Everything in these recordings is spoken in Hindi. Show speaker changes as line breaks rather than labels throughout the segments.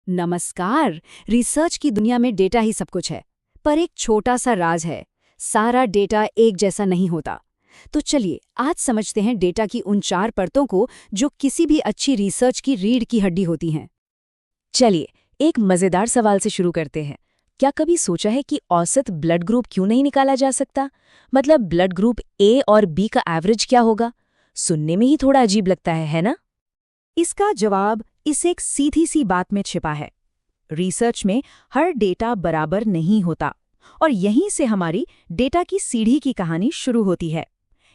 नमस्कार। रिसर्च की दुनिया में डेटा ही सब कुछ है, पर एक छोटा सा राज है। सारा डेटा एक जैसा नहीं होता। तो चलिए आज समझते हैं डेटा की उन 4 परतों को जो किसी भी अच्छी रिसर्च की रीढ़ की हड्डी होती हैं।
चलिए एक मजेदार सवाल से शुरू करते हैं। क्या कभी सोचा है कि औसत ब्लड ग्रुप क्यों नहीं निकाला जा सकता? मतलब ब्लड ग्रुप ए और बी का एवरेज क्या होगा? सुनने में ही थोड़ा अजीब लगता है ना?
इसका जवाब इस एक सीधी सी बात में छिपा है। रिसर्च में हर डेटा बराबर नहीं होता और यहीं से हमारी डेटा की सीढ़ी की कहानी शुरू होती है।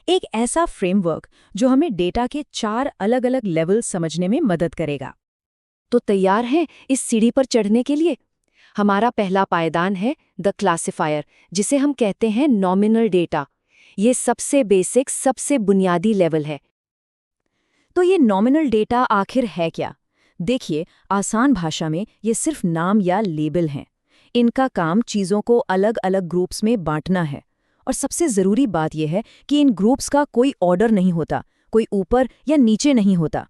एक ऐसा फ्रेमवर्क जो हमें डेटा के 4 अलग-अलग लेवल समझने में मदद करेगा।
तो तैयार हैं इस सीढ़ी पर चढ़ने के लिए? हमारा पहला पायदान है द क्लासिफायर, जिसे हम कहते हैं नॉमिनल डेटा। ये सबसे बेसिक, सबसे बुनियादी लेवल है।
तो ये नॉमिनल डेटा आखिर है क्या? देखिए, आसान भाषा में ये सिर्फ नाम या लेबल हैं। इनका काम चीज़ों को अलग अलग ग्रुप्स में बांटना है। और सबसे ज़रूरी बात यह है कि इन ग्रुप्स का कोई ऑर्डर नहीं होता, कोई ऊपर या नीचे नहीं होता।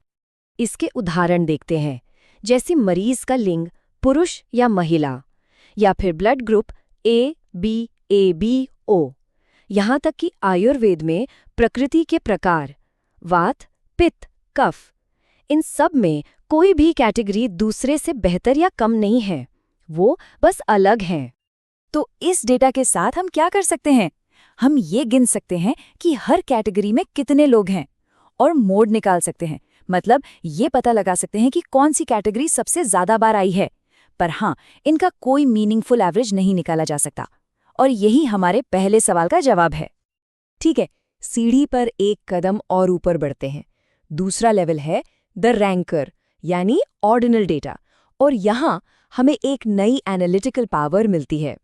इसके उदाहरण देखते हैं, जैसे मरीज का लिंग पुरुष या महिला, या फिर blood group A B O. यहाँ तक कि आयुर्वेद में प्रकृति के प्रकार वात, पित्त, कफ, इन सब में कोई भी कैटेगरी दूसरे से बेहतर या कम नहीं है, वो बस अलग हैं।
तो इस डेटा के साथ हम क्या कर सकते हैं? हम ये गिन सकते हैं कि हर कैटेगरी में कितने लोग हैं और मोड निकाल सकते हैं। मतलब ये पता लगा सकते हैं कि कौन सी कैटेगरी सबसे ज़्यादा बार आई है। पर हाँ, इनका कोई मीनिंगफुल एवरेज नहीं निकाला जा सकता। और यही हमारे पहले सवाल का जवाब है। ठीक है, सीढ़ी पर एक कदम और ऊपर बढ़ते हैं। दूसरा लेवल है द रैंकर, यानी ऑर्डिनल डेटा। और यहाँ हमें एक नई एनालिटिकल पावर मिलती है।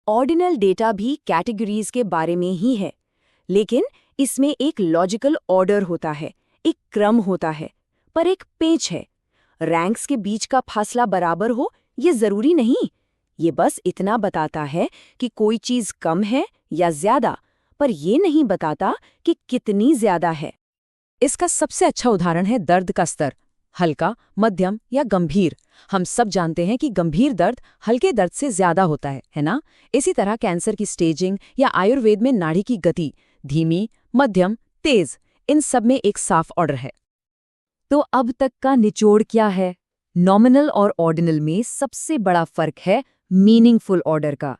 ऑर्डिनल डेटा भी कैटेगरीज के बारे में ही है, लेकिन इसमें एक लॉजिकल ऑर्डर होता है, एक क्रम होता है, पर एक पेच है। रैंक्स के बीच का फासला बराबर हो ये जरूरी नहीं। ये बस इतना बताता है कि कोई चीज कम है या ज्यादा, पर ये नहीं बताता कि कितनी ज्यादा है।
इसका सबसे अच्छा उदाहरण है दर्द का स्तर, हल्का, मध्यम या गंभीर। हम सब जानते हैं कि गंभीर दर्द हल्के दर्द से ज्यादा होता है ना? इसी तरह कैंसर की स्टेजिंग या आयुर्वेद में नाड़ी की गति, धीमी, मध्यम, तेज, इन सब में एक साफ ऑर्डर है। तो अब तक का निचोड़ क्या है? नॉमिनल और ऑर्डिनल में सबसे बड़ा फर्क है मीनिंगफुल ऑर्डर का।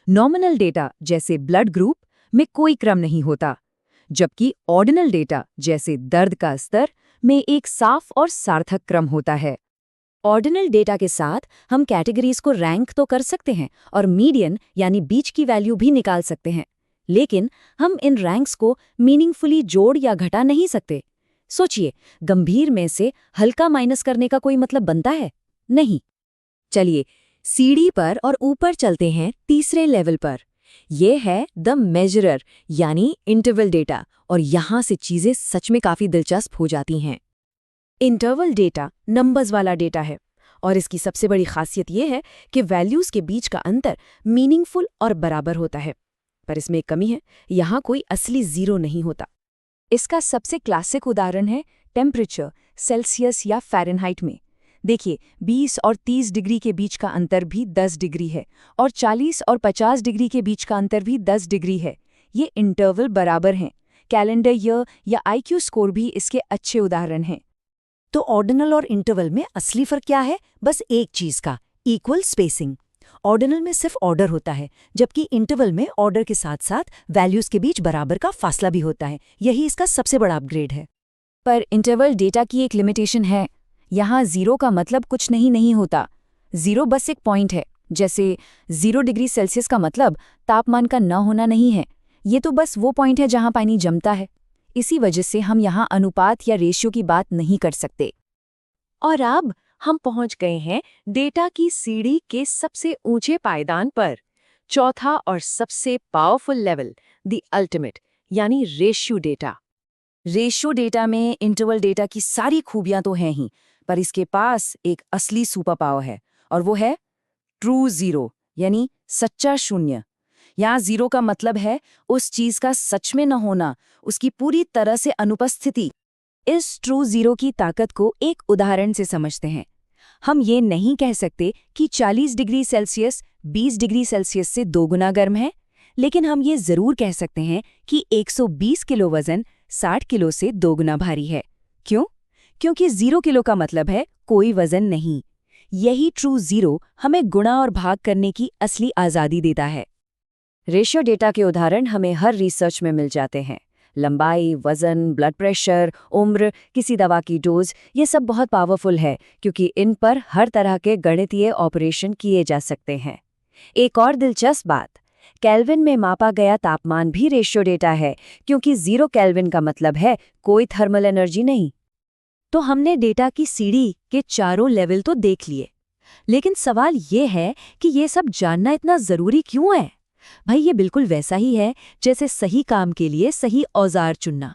नॉमिनल डेटा जैसे ब्लड ग्रुप में कोई क्रम नहीं होता, जबकि ऑर्डिनल डेटा जैसे दर्द का स्तर में एक साफ और सार्थक क्रम होता है। ऑर्डिनल डेटा के साथ हम कैटेगरीज को रैंक तो कर सकते हैं और मीडियन यानी बीच की वैल्यू भी निकाल सकते हैं, लेकिन हम इन रैंक्स को मीनिंगफुली जोड़ या घटा नहीं सकते। सोचिए, गंभीर में से हल्का माइनस करने का कोई मतलब बनता है? नहीं। चलिए सीढ़ी पर और ऊपर चलते हैं तीसरे लेवल पर। ये है द मेजरर, यानी इंटरवल डेटा। और यहाँ से चीजें सच में काफी दिलचस्प हो जाती हैं।
इंटरवल डेटा नंबर्स वाला डेटा है और इसकी सबसे बड़ी खासियत ये है कि वैल्यूज के बीच का अंतर मीनिंगफुल और बराबर होता है। पर इसमें एक कमी है, यहाँ कोई असली जीरो नहीं होता। इसका सबसे क्लासिक उदाहरण है टेम्परेचर, सेल्सियस या फ़ारेनहाइट में। देखिए, 20 और 30 डिग्री के बीच का अंतर भी 10 डिग्री है और 40 और 50 डिग्री के बीच का अंतर भी 10 डिग्री है। ये इंटरवल बराबर हैं। कैलेंडर ईयर या IQ स्कोर भी इसके अच्छे उदाहरण हैं। तो ऑर्डिनल और इंटरवल में असली फर्क क्या है? बस एक चीज का, इक्वल स्पेसिंग। ऑर्डिनल में सिर्फ ऑर्डर होता है, जबकि इंटरवल में ऑर्डर के साथ साथ वैल्यूज के बीच बराबर का फासला भी होता है। यही इसका सबसे बड़ा अपग्रेड है। पर इंटरवल डेटा की एक लिमिटेशन है। यहाँ 0 का मतलब कुछ नहीं होता। 0 बस एक पॉइंट है। जैसे 0 डिग्री सेल्सियस का मतलब तापमान का न होना नहीं है। ये तो बस वो पॉइंट है जहाँ पानी जमता है। इसी वजह से हम यहाँ अनुपात या रेशियो की बात नहीं कर सकते।
और अब हम पहुंच गए हैं डेटा की सीढ़ी के सबसे ऊंचे पायदान पर। चौथा और सबसे पावरफुल लेवल, द अल्टीमेट, यानी रेशियो डेटा।
रेशियो डेटा में इंटरवल डेटा की सारी खूबियां तो हैं ही, पर इसके पास एक असली सुपर पावर है और वो है ट्रू जीरो, यानी सच्चा शून्य। यहाँ 0 का मतलब है उस चीज का सच में न होना, उसकी पूरी तरह से अनुपस्थिति। इस ट्रू जीरो की ताकत को एक उदाहरण से समझते हैं।
हम ये नहीं कह सकते कि 40 डिग्री सेल्सियस 20 डिग्री सेल्सियस से 2 गुना गर्म है, लेकिन हम ये जरूर कह सकते हैं कि 120 किलो वजन 60 किलो से 2 गुना भारी है। क्यों? क्योंकि 0 किलो का मतलब है कोई वजन नहीं। यही ट्रू ज़ीरो हमें गुणा और भाग करने की असली आज़ादी देता है। रेशियो डेटा के उदाहरण हमें हर रिसर्च में मिल जाते हैं। लंबाई, वजन, ब्लड प्रेशर, उम्र, किसी दवा की डोज, ये सब बहुत पावरफुल है क्योंकि इन पर हर तरह के गणितीय ऑपरेशन किए जा सकते हैं। एक और दिलचस्प बात, केल्विन में मापा गया तापमान भी रेशियो डेटा है, क्योंकि 0 केल्विन का मतलब है कोई थर्मल एनर्जी नहीं। तो हमने डेटा की सीढ़ी के चारों लेवल तो देख लिए, लेकिन सवाल ये है कि ये सब जानना इतना ज़रूरी क्यों है? भाई, ये बिल्कुल वैसा ही है जैसे सही काम के लिए सही औजार चुनना।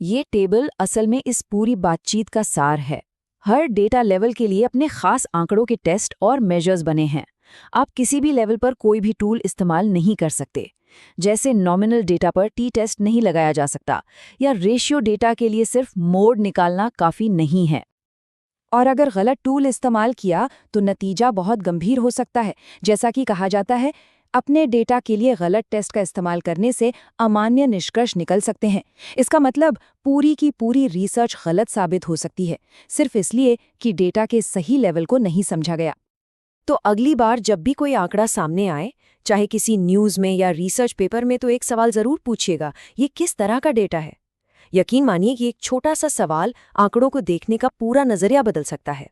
ये टेबल असल में इस पूरी बातचीत का सार है। हर डेटा लेवल के लिए अपने खास आंकड़ों के टेस्ट और मेजर्स बने हैं। आप किसी भी लेवल पर कोई भी टूल इस्तेमाल नहीं कर सकते। जैसे नॉमिनल डेटा पर टी टेस्ट नहीं लगाया जा सकता, या रेशियो डेटा के लिए सिर्फ मोड निकालना काफ़ी नहीं है। और अगर गलत टूल इस्तेमाल किया तो नतीजा बहुत गंभीर हो सकता है। जैसा कि कहा जाता है, अपने डेटा के लिए गलत टेस्ट का इस्तेमाल करने से अमान्य निष्कर्ष निकल सकते हैं। इसका मतलब पूरी की पूरी रिसर्च गलत साबित हो सकती है, सिर्फ इसलिए कि डेटा के सही लेवल को नहीं समझा गया।
तो अगली बार जब भी कोई आंकड़ा सामने आए, चाहे किसी न्यूज़ में या रिसर्च पेपर में, तो एक सवाल ज़रूर पूछिएगा, ये किस तरह का डेटा है? यकीन मानिए कि एक छोटा सा सवाल आंकड़ों को देखने का पूरा नज़रिया बदल सकता है।